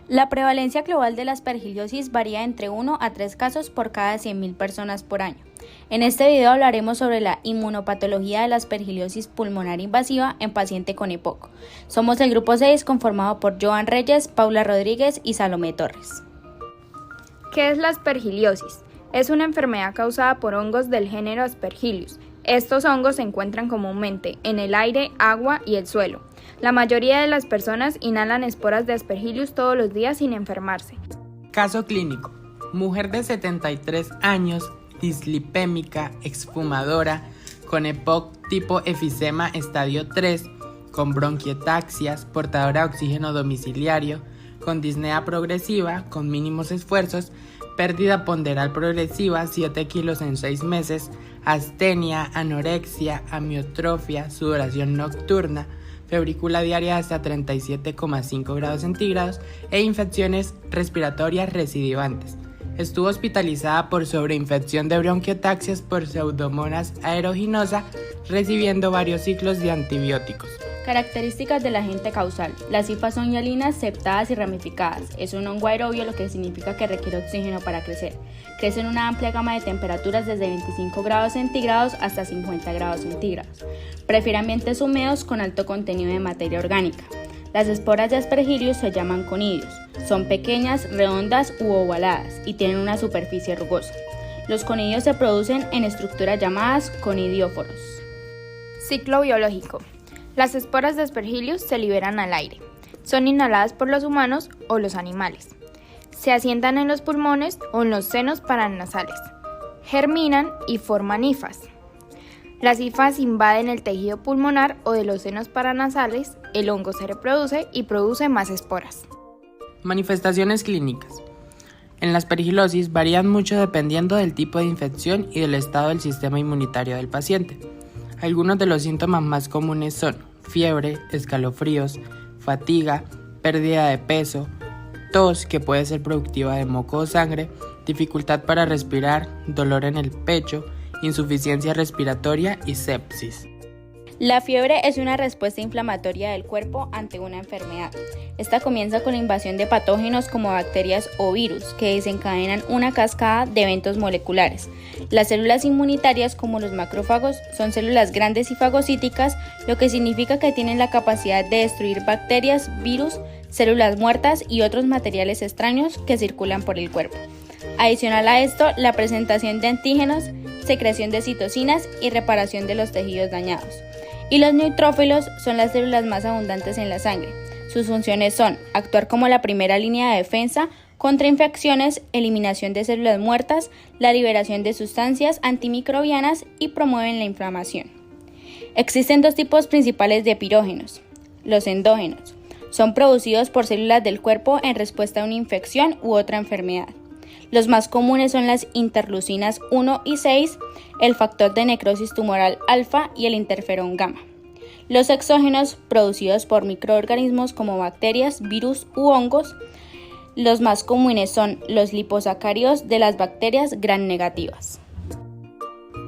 La prevalencia global de la aspergillosis varía entre 1 a 3 casos por cada 100.000 personas por año. En este video hablaremos sobre la inmunopatología de la aspergillosis pulmonar invasiva en paciente con EPOC. Somos el grupo 6 conformado por Joan Reyes, Paula Rodríguez y Salomé Torres. ¿Qué es la aspergillosis? Es una enfermedad causada por hongos del género Aspergillus. Estos hongos se encuentran comúnmente en el aire, agua y el suelo. La mayoría de las personas inhalan esporas de Aspergillus todos los días sin enfermarse. Caso clínico: mujer de 73 años, dislipémica, exfumadora, con EPOC tipo efisema estadio 3, con bronquiectaxias, portadora de oxígeno domiciliario, con disnea progresiva, con mínimos esfuerzos, pérdida ponderal progresiva, 7 kilos en 6 meses, astenia, anorexia, amiotrofia, sudoración nocturna, febrícula diaria hasta 37,5 grados centígrados e infecciones respiratorias recidivantes. Estuvo hospitalizada por sobreinfección de bronquiectaxias por Pseudomonas aeruginosa, recibiendo varios ciclos de antibióticos. Características del agente causal. Las hifas son hialinas, septadas y ramificadas. Es un hongo aerobio, lo que significa que requiere oxígeno para crecer. Crece en una amplia gama de temperaturas desde 25 grados centígrados hasta 50 grados centígrados. Prefiere ambientes húmedos con alto contenido de materia orgánica. Las esporas de Aspergillus se llaman conidios. Son pequeñas, redondas u ovaladas y tienen una superficie rugosa. Los conidios se producen en estructuras llamadas conidióforos. Ciclo biológico. Las esporas de Aspergillus se liberan al aire. Son inhaladas por los humanos o los animales. Se asientan en los pulmones o en los senos paranasales. Germinan y forman hifas. Las hifas invaden el tejido pulmonar o de los senos paranasales, el hongo se reproduce y produce más esporas. Manifestaciones clínicas. En la aspergillosis varían mucho dependiendo del tipo de infección y del estado del sistema inmunitario del paciente. Algunos de los síntomas más comunes son fiebre, escalofríos, fatiga, pérdida de peso, tos que puede ser productiva de moco o sangre, dificultad para respirar, dolor en el pecho, insuficiencia respiratoria y sepsis. La fiebre es una respuesta inflamatoria del cuerpo ante una enfermedad. Esta comienza con la invasión de patógenos como bacterias o virus que desencadenan una cascada de eventos moleculares. Las células inmunitarias, como los macrófagos, son células grandes y fagocíticas, lo que significa que tienen la capacidad de destruir bacterias, virus, células muertas y otros materiales extraños que circulan por el cuerpo. Adicional a esto, la presentación de antígenos, secreción de citocinas y reparación de los tejidos dañados. Y los neutrófilos son las células más abundantes en la sangre. Sus funciones son actuar como la primera línea de defensa contra infecciones, eliminación de células muertas, la liberación de sustancias antimicrobianas y promueven la inflamación. Existen dos tipos principales de pirógenos. Los endógenos son producidos por células del cuerpo en respuesta a una infección u otra enfermedad. Los más comunes son las interleucinas 1 y 6, el factor de necrosis tumoral alfa y el interferón gamma. Los exógenos, producidos por microorganismos como bacterias, virus u hongos. Los más comunes son los liposacáridos de las bacterias gram negativas.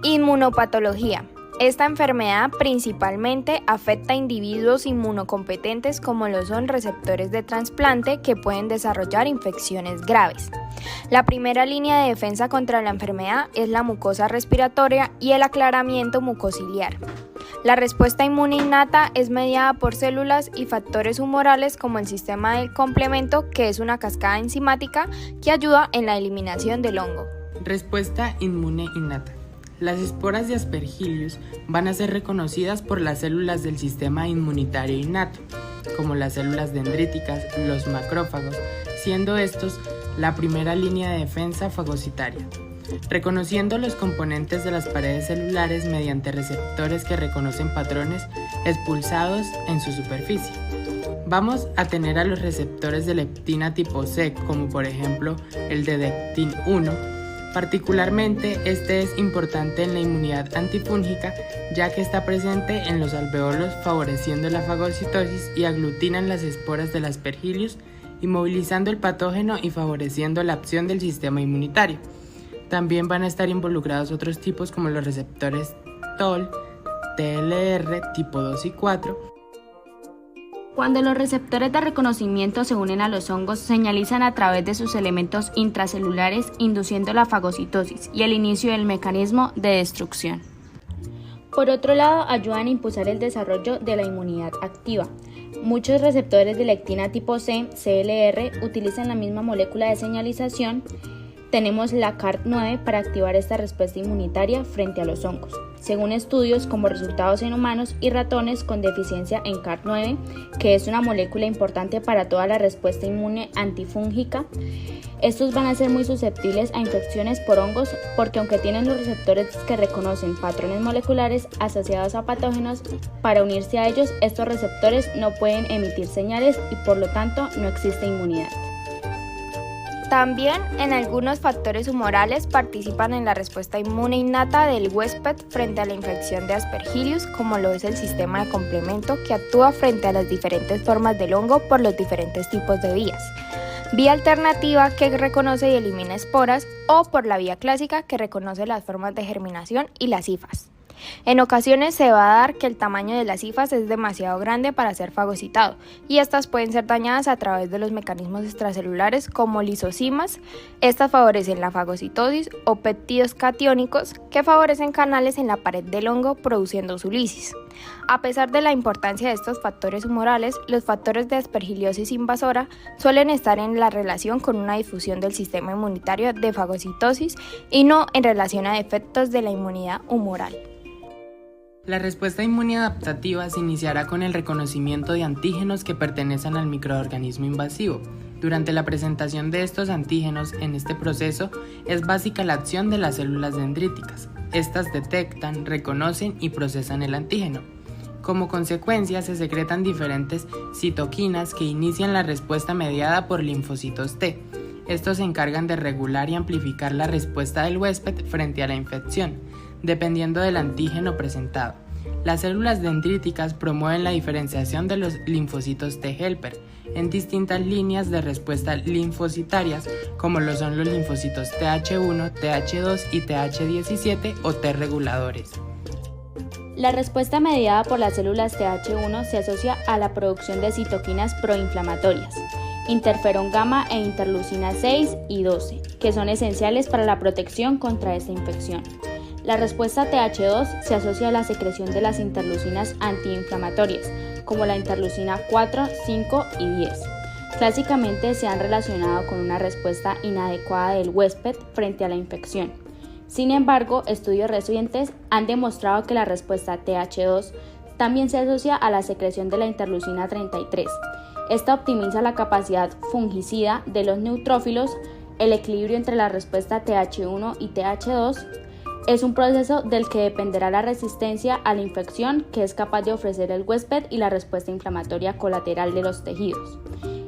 Inmunopatología. Esta enfermedad principalmente afecta a individuos inmunocompetentes como lo son receptores de trasplante que pueden desarrollar infecciones graves. La primera línea de defensa contra la enfermedad es la mucosa respiratoria y el aclaramiento mucociliar. La respuesta inmune innata es mediada por células y factores humorales como el sistema del complemento, que es una cascada enzimática que ayuda en la eliminación del hongo. Respuesta inmune innata. Las esporas de Aspergillus van a ser reconocidas por las células del sistema inmunitario innato, como las células dendríticas, los macrófagos, siendo estos la primera línea de defensa fagocitaria, reconociendo los componentes de las paredes celulares mediante receptores que reconocen patrones expulsados en su superficie. Vamos a tener a los receptores de leptina tipo C, como por ejemplo el de Dectin 1. Particularmente, este es importante en la inmunidad antifúngica, ya que está presente en los alveolos favoreciendo la fagocitosis y aglutinan las esporas del Aspergillus, inmovilizando el patógeno y favoreciendo la acción del sistema inmunitario. También van a estar involucrados otros tipos como los receptores TOL, TLR tipo 2 y 4, Cuando los receptores de reconocimiento se unen a los hongos, señalizan a través de sus elementos intracelulares, induciendo la fagocitosis y el inicio del mecanismo de destrucción. Por otro lado, ayudan a impulsar el desarrollo de la inmunidad activa. Muchos receptores de lectina tipo C, CLR, utilizan la misma molécula de señalización. Tenemos la CART9 para activar esta respuesta inmunitaria frente a los hongos. Según estudios como resultados en humanos y ratones con deficiencia en CART9, que es una molécula importante para toda la respuesta inmune antifúngica, estos van a ser muy susceptibles a infecciones por hongos porque aunque tienen los receptores que reconocen patrones moleculares asociados a patógenos, para unirse a ellos estos receptores no pueden emitir señales y por lo tanto no existe inmunidad. También en algunos factores humorales participan en la respuesta inmune innata del huésped frente a la infección de Aspergillus, como lo es el sistema de complemento que actúa frente a las diferentes formas del hongo por los diferentes tipos de vías. Vía alternativa que reconoce y elimina esporas o por la vía clásica que reconoce las formas de germinación y las hifas. En ocasiones se va a dar que el tamaño de las hifas es demasiado grande para ser fagocitado y estas pueden ser dañadas a través de los mecanismos extracelulares como lisocimas. Estas favorecen la fagocitosis o péptidos catiónicos que favorecen canales en la pared del hongo produciendo su lisis. A pesar de la importancia de estos factores humorales, los factores de aspergillosis invasora suelen estar en la relación con una difusión del sistema inmunitario de fagocitosis y no en relación a efectos de la inmunidad humoral. La respuesta inmune adaptativa se iniciará con el reconocimiento de antígenos que pertenecen al microorganismo invasivo. Durante la presentación de estos antígenos en este proceso es básica la acción de las células dendríticas. Estas detectan, reconocen y procesan el antígeno. Como consecuencia se secretan diferentes citoquinas que inician la respuesta mediada por linfocitos T. Estos se encargan de regular y amplificar la respuesta del huésped frente a la infección, dependiendo del antígeno presentado. Las células dendríticas promueven la diferenciación de los linfocitos T helper en distintas líneas de respuesta linfocitarias, como lo son los linfocitos Th1, Th2 y Th17 o T reguladores. La respuesta mediada por las células Th1 se asocia a la producción de citoquinas proinflamatorias, interferón gamma e interleucina 6 y 12, que son esenciales para la protección contra esta infección. La respuesta Th2 se asocia a la secreción de las interleucinas antiinflamatorias, como la interleucina 4, 5 y 10. Clásicamente se han relacionado con una respuesta inadecuada del huésped frente a la infección. Sin embargo, estudios recientes han demostrado que la respuesta Th2 también se asocia a la secreción de la interleucina 33. Esta optimiza la capacidad fungicida de los neutrófilos. El equilibrio entre la respuesta Th1 y Th2 es un proceso del que dependerá la resistencia a la infección que es capaz de ofrecer el huésped y la respuesta inflamatoria colateral de los tejidos.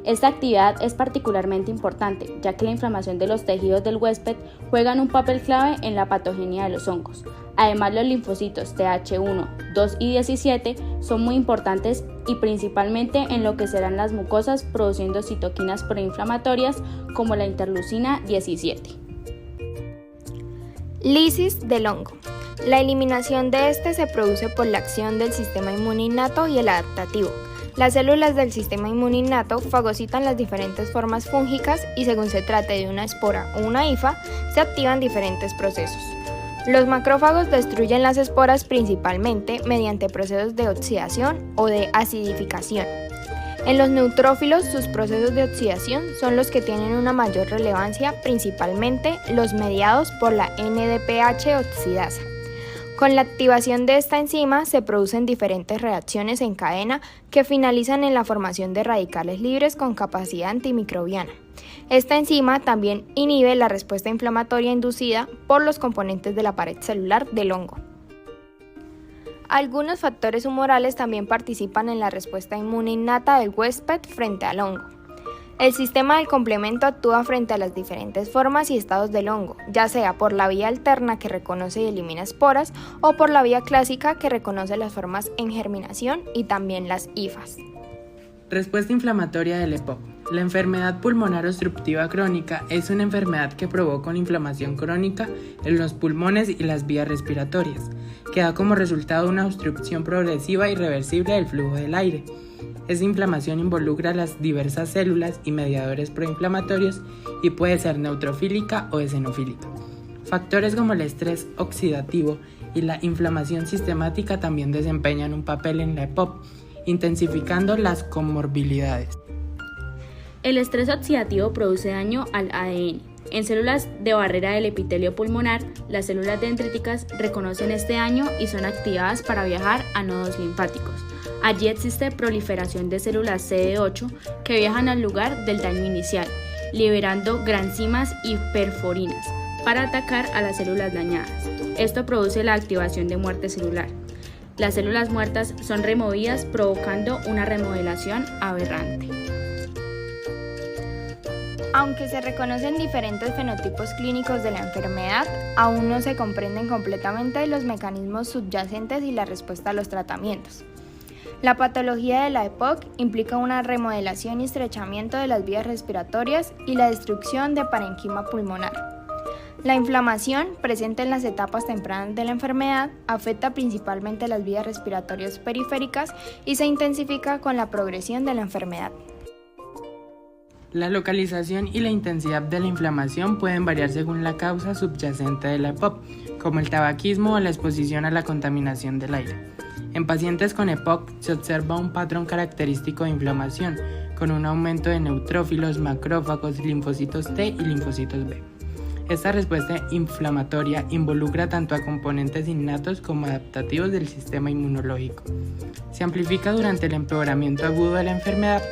Esta actividad es particularmente importante, ya que la inflamación de los tejidos del huésped juegan un papel clave en la patogenia de los hongos. Además, los linfocitos Th1, 2 y 17 son muy importantes y principalmente en lo que serán las mucosas, produciendo citoquinas proinflamatorias como la interleucina 17. Lisis del hongo. La eliminación de este se produce por la acción del sistema inmune innato y el adaptativo. Las células del sistema inmune innato fagocitan las diferentes formas fúngicas y según se trate de una espora o una hifa, se activan diferentes procesos. Los macrófagos destruyen las esporas principalmente mediante procesos de oxidación o de acidificación. En los neutrófilos, sus procesos de oxidación son los que tienen una mayor relevancia, principalmente los mediados por la NDPH oxidasa. Con la activación de esta enzima se producen diferentes reacciones en cadena que finalizan en la formación de radicales libres con capacidad antimicrobiana. Esta enzima también inhibe la respuesta inflamatoria inducida por los componentes de la pared celular del hongo. Algunos factores humorales también participan en la respuesta inmune innata del huésped frente al hongo. El sistema del complemento actúa frente a las diferentes formas y estados del hongo, ya sea por la vía alterna que reconoce y elimina esporas o por la vía clásica que reconoce las formas en germinación y también las hifas. Respuesta inflamatoria del EPOC. La enfermedad pulmonar obstructiva crónica es una enfermedad que provoca una inflamación crónica en los pulmones y las vías respiratorias, que da como resultado una obstrucción progresiva y irreversible del flujo del aire. Esta inflamación involucra las diversas células y mediadores proinflamatorios y puede ser neutrofílica o eosinofílica. Factores como el estrés oxidativo y la inflamación sistemática también desempeñan un papel en la EPOC, intensificando las comorbilidades. El estrés oxidativo produce daño al ADN. En células de barrera del epitelio pulmonar, las células dendríticas reconocen este daño y son activadas para viajar a nodos linfáticos. Allí existe proliferación de células CD8 que viajan al lugar del daño inicial, liberando granzimas y perforinas para atacar a las células dañadas. Esto produce la activación de muerte celular. Las células muertas son removidas provocando una remodelación aberrante. Aunque se reconocen diferentes fenotipos clínicos de la enfermedad, aún no se comprenden completamente los mecanismos subyacentes y la respuesta a los tratamientos. La patología de la EPOC implica una remodelación y estrechamiento de las vías respiratorias y la destrucción de parenquima pulmonar. La inflamación, presente en las etapas tempranas de la enfermedad, afecta principalmente las vías respiratorias periféricas y se intensifica con la progresión de la enfermedad. La localización y la intensidad de la inflamación pueden variar según la causa subyacente de la EPOC, como el tabaquismo o la exposición a la contaminación del aire. En pacientes con EPOC se observa un patrón característico de inflamación, con un aumento de neutrófilos, macrófagos, linfocitos T y linfocitos B. Esta respuesta inflamatoria involucra tanto a componentes innatos como adaptativos del sistema inmunológico. Se amplifica durante el empeoramiento agudo de la enfermedad.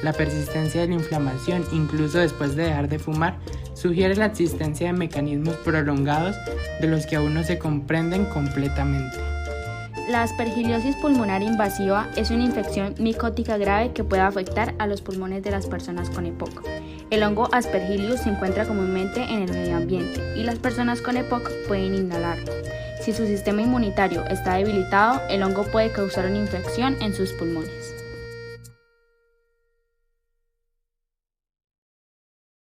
La persistencia de la inflamación, incluso después de dejar de fumar, sugiere la existencia de mecanismos prolongados de los que aún no se comprenden completamente. La aspergillosis pulmonar invasiva es una infección micótica grave que puede afectar a los pulmones de las personas con EPOC. El hongo Aspergillus se encuentra comúnmente en el medio ambiente y las personas con EPOC pueden inhalarlo. Si su sistema inmunitario está debilitado, el hongo puede causar una infección en sus pulmones.